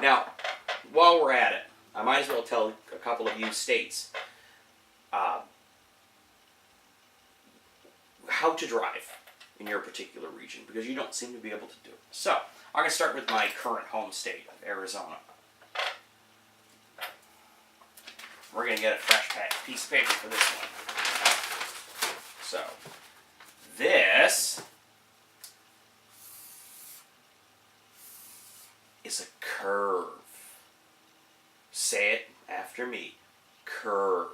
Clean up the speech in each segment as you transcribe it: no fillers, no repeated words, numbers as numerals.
Now, while we're at it, I might as well tell a couple of you states how to drive in your particular region, because you don't seem to be able to do it. So, I'm going to start with my current home state of Arizona. We're going to get a fresh piece of paper for this one. So, this is a curve. Say it after me. Curve.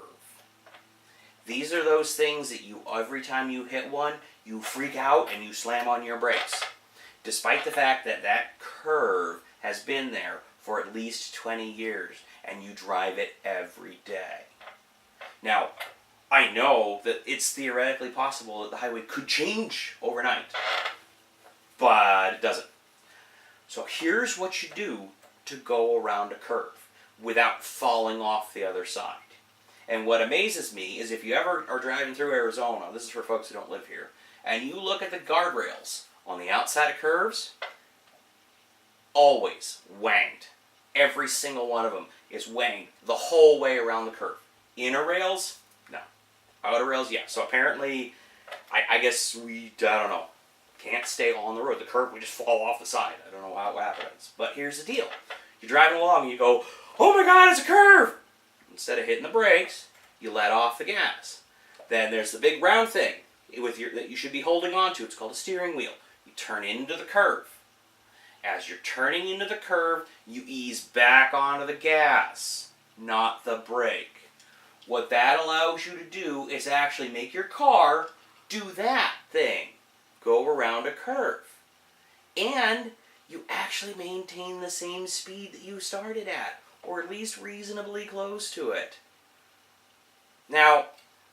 These are those things that you, every time you hit one, you freak out and you slam on your brakes. Despite the fact that that curve has been there for at least 20 years and you drive it every day. Now, I know that it's theoretically possible that the highway could change overnight, but it doesn't. So here's what you do to go around a curve without falling off the other side. And what amazes me is if you ever are driving through Arizona, this is for folks who don't live here, and you look at the guardrails on the outside of curves, always wanged. Every single one of them is wanged the whole way around the curve. Inner rails? No. Outer rails? Yeah. So apparently, I guess I don't know, can't stay on the road. The curve, we just fall off the side. I don't know how it happens. But here's the deal. You're driving along and you go, oh my God, it's a curve! Instead of hitting the brakes, you let off the gas. Then there's the big round thing that you should be holding on to. It's called a steering wheel. You turn into the curve. As you're turning into the curve, you ease back onto the gas, not the brake. What that allows you to do is actually make your car do that thing. Go around a curve. And you actually maintain the same speed that you started at, or at least reasonably close to it. Now,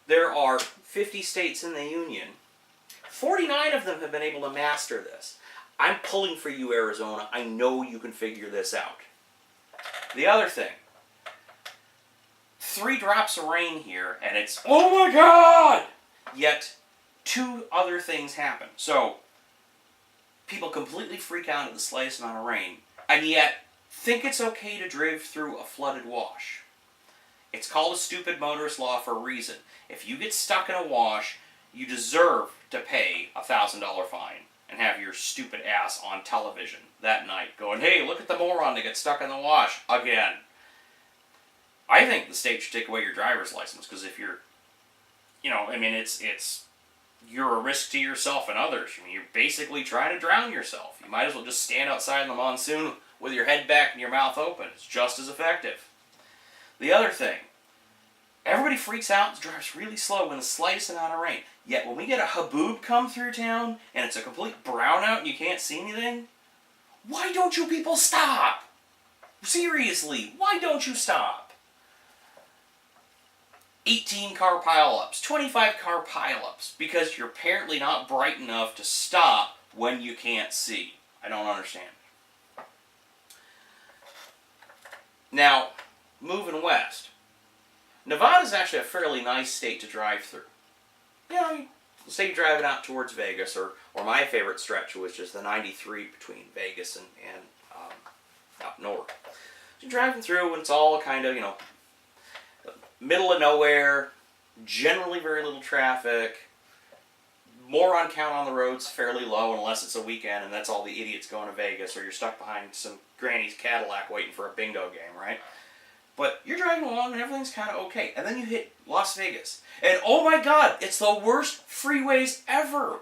there are 50 states in the Union. 49 of them have been able to master this. I'm pulling for you, Arizona. I know you can figure this out. The other thing, 3 drops of rain here, and it's, oh my God! Yet, 2 other things happen. So, people completely freak out at the slightest amount of rain, and yet think it's okay to drive through a flooded wash. It's called a stupid motorist law for a reason. If you get stuck in a wash, you deserve to pay a $1,000 fine and have your stupid ass on television that night going, hey, look at the moron that gets stuck in the wash again. I think the state should take away your driver's license, because if you're, you're a risk to yourself and others. I mean, you're basically trying to drown yourself. You might as well just stand outside in the monsoon with your head back and your mouth open. It's just as effective. The other thing, everybody freaks out and drives really slow when the slightest amount of rain. Yet when we get a haboob come through town and it's a complete brownout and you can't see anything, why don't you people stop? Seriously, why don't you stop? 18 car pileups, 25 car pileups, because you're apparently not bright enough to stop when you can't see. I don't understand. Now, moving west. Nevada's actually a fairly nice state to drive through. Say you're driving out towards Vegas, or my favorite stretch, which is the 93 between Vegas and out north. So you're driving through and it's all kind of, middle of nowhere, generally very little traffic, moron count on the roads fairly low unless it's a weekend and that's all the idiots going to Vegas, or you're stuck behind some granny's Cadillac waiting for a bingo game, right? But you're driving along and everything's kind of okay. And then you hit Las Vegas. And oh my God, it's the worst freeways ever.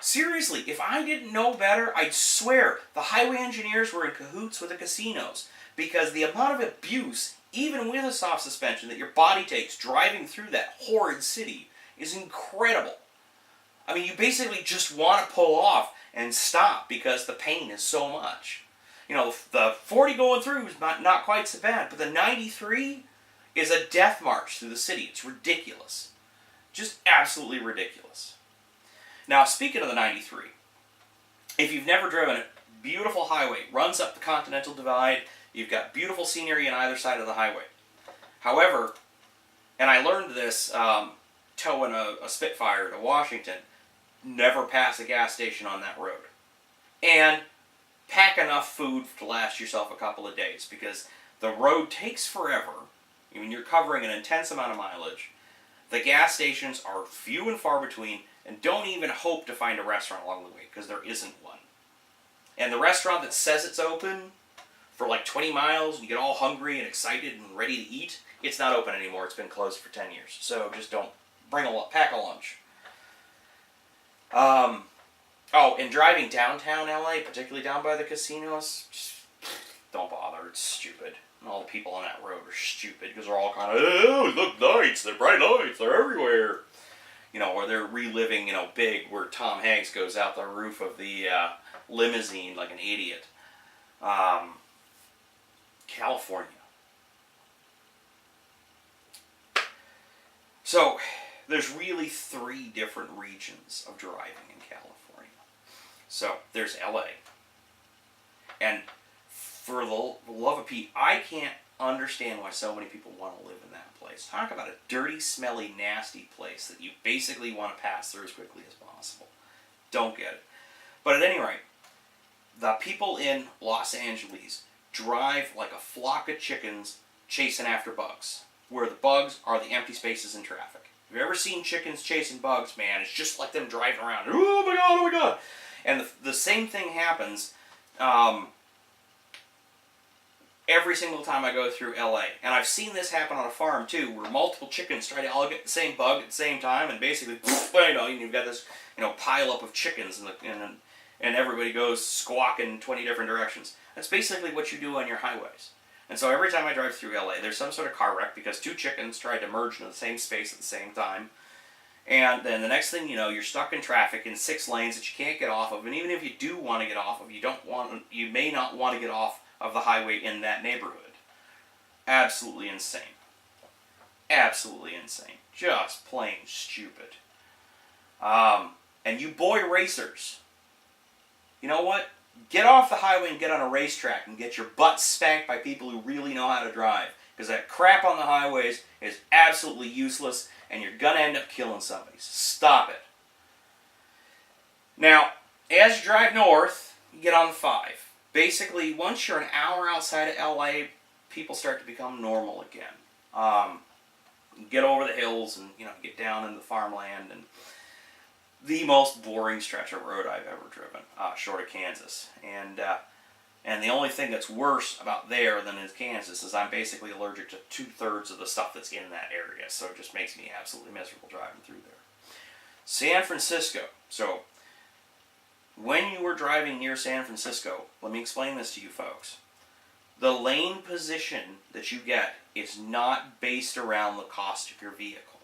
Seriously, if I didn't know better, I'd swear the highway engineers were in cahoots with the casinos. Because the amount of abuse, even with a soft suspension, that your body takes driving through that horrid city is incredible. I mean, you basically just want to pull off and stop because the pain is so much. The 40 going through is not quite so bad, but the 93 is a death march through the city. It's ridiculous. Just absolutely ridiculous. Now, speaking of the 93, if you've never driven it, beautiful highway, runs up the Continental Divide. You've got beautiful scenery on either side of the highway. However, and I learned this towing a Spitfire to Washington, never pass a gas station on that road. And pack enough food to last yourself a couple of days, because the road takes forever. I mean, you're covering an intense amount of mileage. The gas stations are few and far between, and don't even hope to find a restaurant along the way, because there isn't one. And the restaurant that says it's open for like 20 miles, and you get all hungry and excited and ready to eat, it's not open anymore. It's been closed for 10 years. So just don't pack a lunch. Oh, and driving downtown LA, particularly down by the casinos, just don't bother. It's stupid. And all the people on that road are stupid, because they're all kind of, oh, look, lights, they're bright lights, they're everywhere. You know, or they're reliving, you know, Big, where Tom Hanks goes out the roof of the limousine like an idiot. California. So, there's really 3 different regions of driving in California. So, there's LA. And for the love of Pete, I can't understand why so many people want to live in that place. Talk about a dirty, smelly, nasty place that you basically want to pass through as quickly as possible. Don't get it. But at any rate, the people in Los Angeles drive like a flock of chickens chasing after bugs, where the bugs are the empty spaces in traffic. Have you ever seen chickens chasing bugs, man? It's just like them driving around. Oh my god, oh my god. And the same thing happens every single time I go through LA. And I've seen this happen on a farm too, where multiple chickens try to all get the same bug at the same time, and basically, you know, you've got this, you know, pile up of chickens, and everybody goes squawking 20 different directions. That's basically what you do on your highways. And so every time I drive through LA, there's some sort of car wreck because 2 chickens tried to merge into the same space at the same time. And then the next thing you know, you're stuck in traffic in 6 lanes that you can't get off of. And even if you do want to get off of, you may not want to get off of the highway in that neighborhood. Absolutely insane. Absolutely insane. Just plain stupid. And you boy racers, you know what? Get off the highway and get on a racetrack and get your butt spanked by people who really know how to drive. Because that crap on the highways is absolutely useless, and you're going to end up killing somebody. So stop it. Now, as you drive north, you get on the 5. Basically, once you're an hour outside of LA, people start to become normal again. You get over the hills and, you know, get down into the farmland, and the most boring stretch of road I've ever driven, short of Kansas. And the only thing that's worse about there than in Kansas is I'm basically allergic to 2/3 of the stuff that's in that area, so it just makes me absolutely miserable driving through there. San Francisco. So, when you were driving near San Francisco, let me explain this to you folks. The lane position that you get is not based around the cost of your vehicle.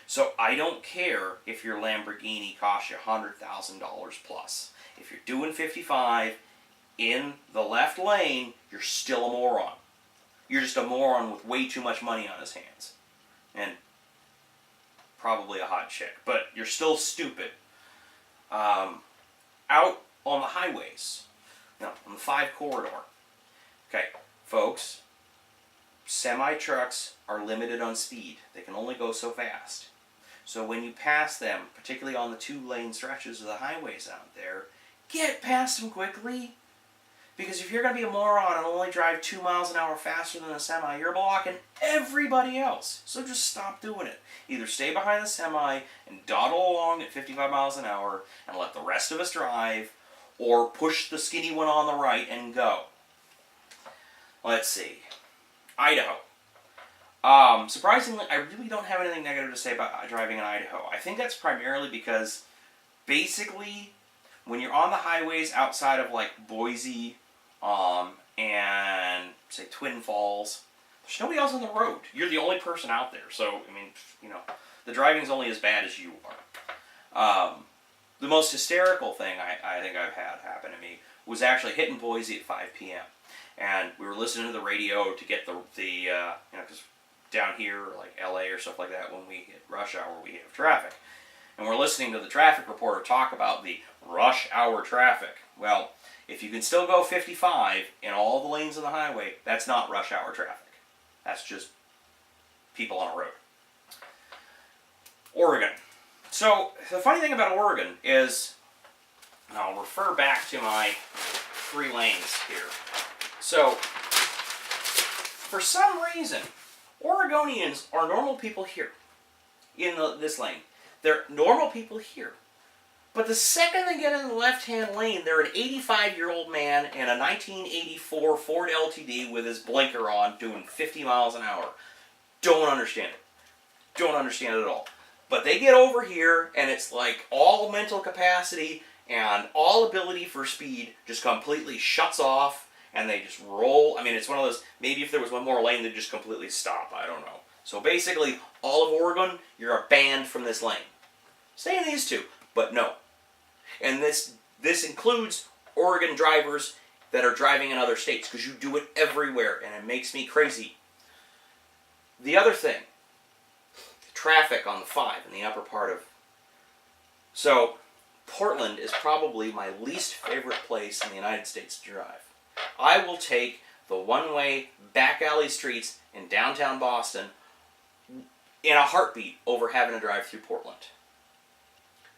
So I don't care if your Lamborghini costs you $100,000 plus. If you're doing 55 in the left lane, you're still a moron. You're just a moron with way too much money on his hands. And probably a hot chick. But you're still stupid. Out on the highways, you know, on the 5 corridor. Okay, folks, semi-trucks are limited on speed. They can only go so fast. So when you pass them, particularly on the 2-lane stretches of the highways out there, get past them quickly. Because if you're going to be a moron and only drive 2 miles an hour faster than a semi, you're blocking everybody else. So just stop doing it. Either stay behind the semi and dawdle along at 55 miles an hour and let the rest of us drive, or push the skinny one on the right and go. Let's see. Idaho. Surprisingly, I really don't have anything negative to say about driving in Idaho. I think that's primarily because, basically, when you're on the highways outside of, like, Boise, and, say, Twin Falls, there's nobody else on the road. You're the only person out there. So, I mean, you know, the driving's only as bad as you are. The most hysterical thing I think I've had happen to me was actually hitting Boise at 5 p.m. And we were listening to the radio to get the you know, because down here, like LA or stuff like that, when we hit rush hour, we have traffic. And we're listening to the traffic reporter talk about the rush hour traffic. Well, if you can still go 55 in all the lanes of the highway, that's not rush hour traffic. That's just people on a road. Oregon. So, the funny thing about Oregon is, and I'll refer back to my 3 lanes here. So, for some reason, Oregonians are normal people here in this lane. They're normal people here. But the second they get in the left-hand lane, they're an 85-year-old man in a 1984 Ford LTD with his blinker on doing 50 miles an hour. Don't understand it. Don't understand it at all. But they get over here, and it's like all mental capacity and all ability for speed just completely shuts off, and they just roll. I mean, it's one of those, maybe if there was one more lane, they'd just completely stop. I don't know. So basically, all of Oregon, you're banned from this lane. Stay in these two, but no. And this includes Oregon drivers that are driving in other states, because you do it everywhere, and it makes me crazy. The other thing, traffic on the 5 in the upper part of... So, Portland is probably my least favorite place in the United States to drive. I will take the one-way back alley streets in downtown Boston in a heartbeat over having to drive through Portland.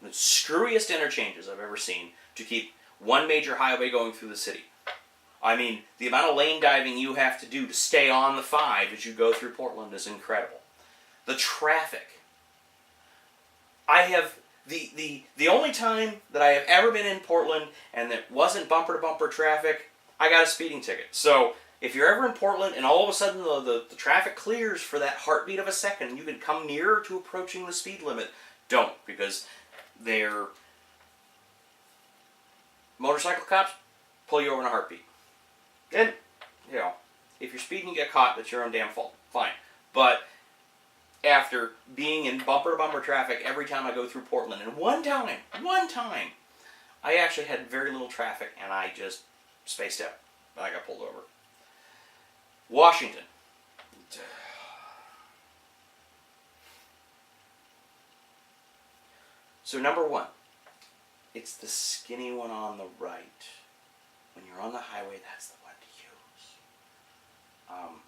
The screwiest interchanges I've ever seen to keep one major highway going through the city. I mean, the amount of lane diving you have to do to stay on the 5 as you go through Portland is incredible. The traffic. I have... The only time that I have ever been in Portland and that wasn't bumper-to-bumper traffic, I got a speeding ticket. So, if you're ever in Portland and all of a sudden the traffic clears for that heartbeat of a second, you can come nearer to approaching the speed limit, don't, because they're... Motorcycle cops pull you over in a heartbeat. Then, you know, if you're speeding and you get caught, that's your own damn fault. Fine. But after being in bumper-to-bumper traffic every time I go through Portland, and one time, I actually had very little traffic, and I just spaced out. I got pulled over. Washington. So number 1, it's the skinny one on the right. When you're on the highway, that's the one to use.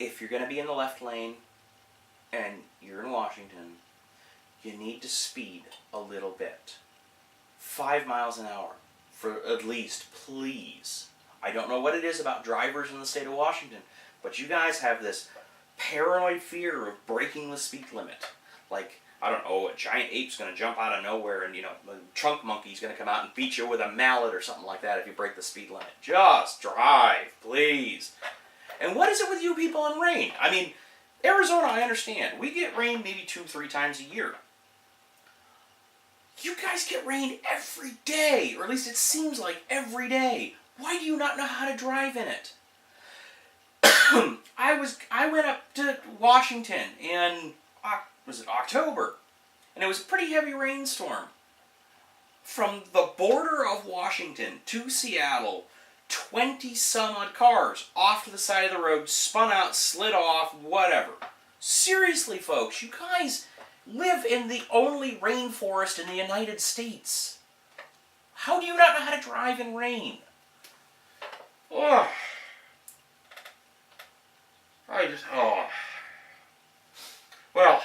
If you're going to be in the left lane and you're in Washington, you need to speed a little bit. 5 miles an hour, for at least, please. I don't know what it is about drivers in the state of Washington, but you guys have this paranoid fear of breaking the speed limit. Like, I don't know, a giant ape's going to jump out of nowhere and, you know, a chunk monkey's going to come out and beat you with a mallet or something like that if you break the speed limit. Just drive, please. And what is it with you people in rain? I mean, Arizona, I understand. We get rain maybe 2-3 times a year. You guys get rain every day, or at least it seems like every day. Why do you not know how to drive in it? I went up to Washington in, was it October? And it was a pretty heavy rainstorm. From the border of Washington to Seattle, 20 some odd cars off to the side of the road, spun out, slid off, whatever. Seriously, folks, you guys live in the only rainforest in the United States. How do you not know how to drive in rain? Oh. Well,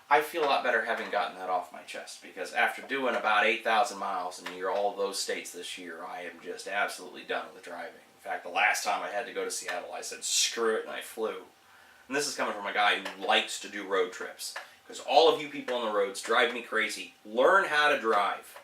I feel a lot better having gotten that off my chest, because after doing about 8,000 miles in all of those states this year, I am just absolutely done with driving. In fact, the last time I had to go to Seattle, I said, screw it, and I flew. And this is coming from a guy who likes to do road trips, because all of you people on the roads drive me crazy. Learn how to drive.